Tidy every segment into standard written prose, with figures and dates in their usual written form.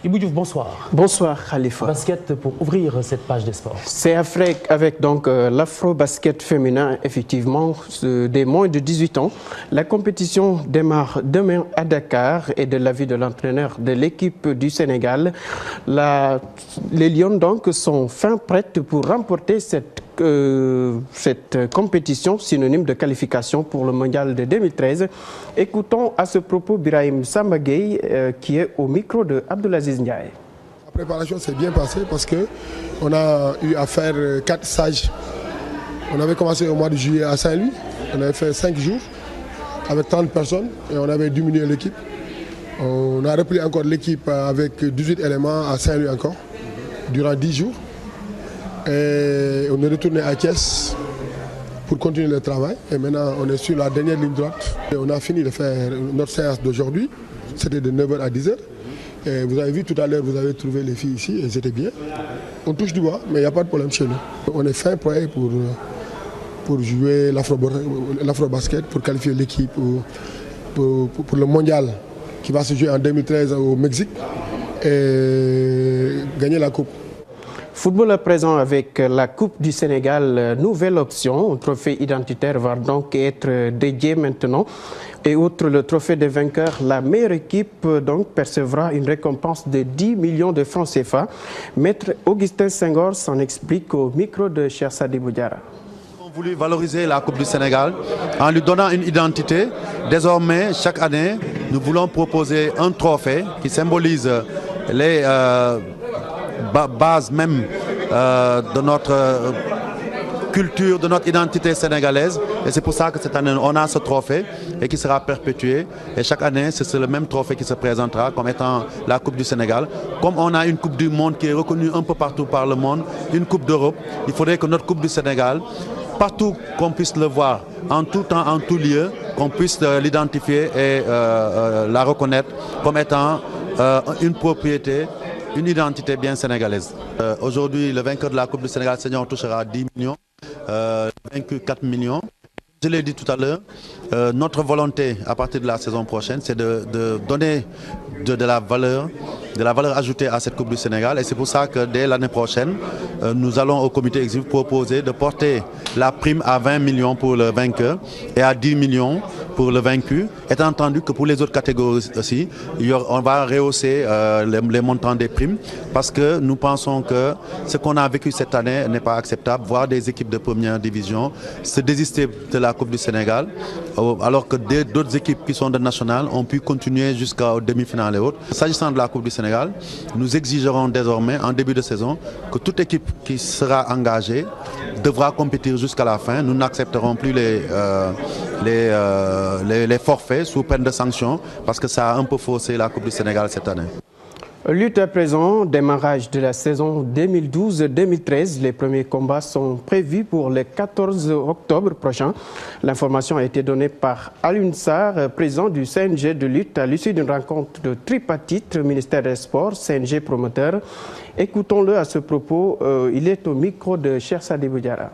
Ibou Diouf, bonsoir. Bonsoir Khalifa. Basket pour ouvrir cette page des sports. C'est avec donc l'afro-basket féminin, effectivement, des moins de 18 ans. La compétition démarre demain à Dakar et de l'avis de l'entraîneur de l'équipe du Sénégal, les Lions donc sont fin prêtes pour remporter cette compétition synonyme de qualification pour le mondial de 2013. Écoutons à ce propos Birahim Samba Gueye qui est au micro de Abdelaziz Ndiaye. La préparation s'est bien passée parce qu'on a eu à faire 4 stages. On avait commencé au mois de juillet à Saint-Louis, on avait fait 5 jours avec 30 personnes et on avait diminué l'équipe. On a repris encore l'équipe avec 18 éléments à Saint-Louis encore, durant 10 jours. Et on est retourné à Thiès pour continuer le travail. Et maintenant, on est sur la dernière ligne droite. Et on a fini de faire notre séance d'aujourd'hui. C'était de 9h à 10h. Et vous avez vu tout à l'heure, vous avez trouvé les filles ici et c'était bien. On touche du bois, mais il n'y a pas de problème chez nous. On est fin prêt pour jouer l'afro-basket, pour qualifier l'équipe pour le mondial qui va se jouer en 2013 au Mexique et gagner la coupe. Football à présent avec la Coupe du Sénégal, nouvelle option. Un trophée identitaire va donc être dédié maintenant. Et outre le trophée des vainqueurs, la meilleure équipe donc percevra une récompense de 10 millions de francs CFA. Maître Augustin Senghor s'en explique au micro de Cheikh Sadibou Diarra. Nous avons voulu valoriser la Coupe du Sénégal en lui donnant une identité. Désormais, chaque année, nous voulons proposer un trophée qui symbolise les base même de notre culture, de notre identité sénégalaise. Et c'est pour ça que cette année, on a ce trophée et qui sera perpétué. Et chaque année, c'est le même trophée qui se présentera comme étant la Coupe du Sénégal. Comme on a une Coupe du Monde qui est reconnue un peu partout par le monde, une Coupe d'Europe, il faudrait que notre Coupe du Sénégal, partout qu'on puisse le voir, en tout temps, en tout lieu, qu'on puisse l'identifier et la reconnaître comme étant une propriété, une identité bien sénégalaise. Aujourd'hui, le vainqueur de la Coupe du Sénégal senior touchera 10 millions, vaincu 4 millions. Je l'ai dit tout à l'heure, notre volonté à partir de la saison prochaine, c'est de donner de la valeur ajoutée à cette Coupe du Sénégal. Et c'est pour ça que dès l'année prochaine, nous allons au comité exécutif proposer de porter la prime à 20 millions pour le vainqueur et à 10 millions pour le vaincu, étant entendu que pour les autres catégories aussi, on va rehausser les montants des primes parce que nous pensons que ce qu'on a vécu cette année n'est pas acceptable, voir des équipes de première division se désister de la Coupe du Sénégal, alors que d'autres équipes qui sont de nationales ont pu continuer jusqu'aux demi-finales et autres. S'agissant de la Coupe du Sénégal, nous exigerons désormais en début de saison que toute équipe qui sera engagée devra compétir jusqu'à la fin. Nous n'accepterons plus les forfaits sous peine de sanctions parce que ça a un peu faussé la Coupe du Sénégal cette année. Lutte à présent, démarrage de la saison 2012-2013. Les premiers combats sont prévus pour le 14 octobre prochain. L'information a été donnée par Alioune Sarr, président du CNG de lutte, à l'issue d'une rencontre de tripartite, ministère des Sports, CNG promoteur. Écoutons-le à ce propos. Il est au micro de Cheikh Sadibou Diarra.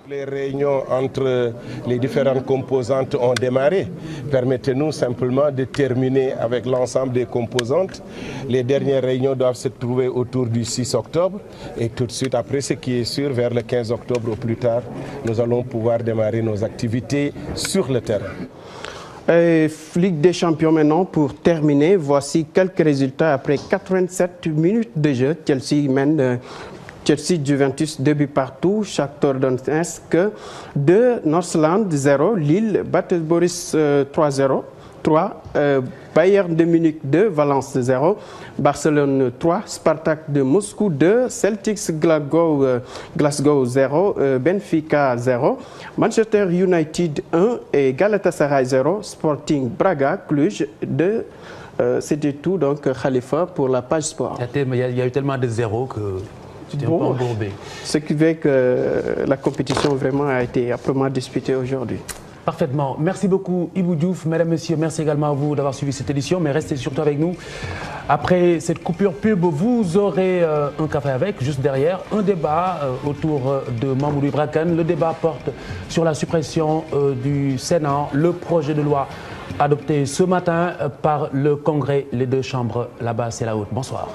Les réunions entre les différentes composantes ont démarré. Permettez-nous simplement de terminer avec l'ensemble des composantes. Les dernières réunions doivent se trouver autour du 6 octobre. Et tout de suite, après ce qui est sûr, vers le 15 octobre au plus tard, nous allons pouvoir démarrer nos activités sur le terrain. Ligue des champions maintenant pour terminer. Voici quelques résultats après 87 minutes de jeu. Chelsea mène Chelsea-Juventus 2 buts partout, Shakhtar Donetsk 2, Northland 0, Lille, Boris 3-0, 3, Bayern de Munich 2, Valence 0, Barcelone 3, Spartak de Moscou 2, Celtics Glasgow 0, Benfica 0, Manchester United 1 et Galatasaray 0, Sporting Braga, Cluj 2. C'était tout donc Khalifa pour la page sport. Il y a eu tellement de zéros que... Bon, ce qui fait que la compétition vraiment a été âprement disputée aujourd'hui. Parfaitement. Merci beaucoup Ibou Diouf. Mesdames, Messieurs, merci également à vous d'avoir suivi cette édition. Mais restez surtout avec nous. Après cette coupure pub, vous aurez un café avec, juste derrière, un débat autour de Mamoudou Ibra Kane. Le débat porte sur la suppression du Sénat, le projet de loi adopté ce matin par le Congrès, les deux chambres là-bas, c'est la haute. Bonsoir.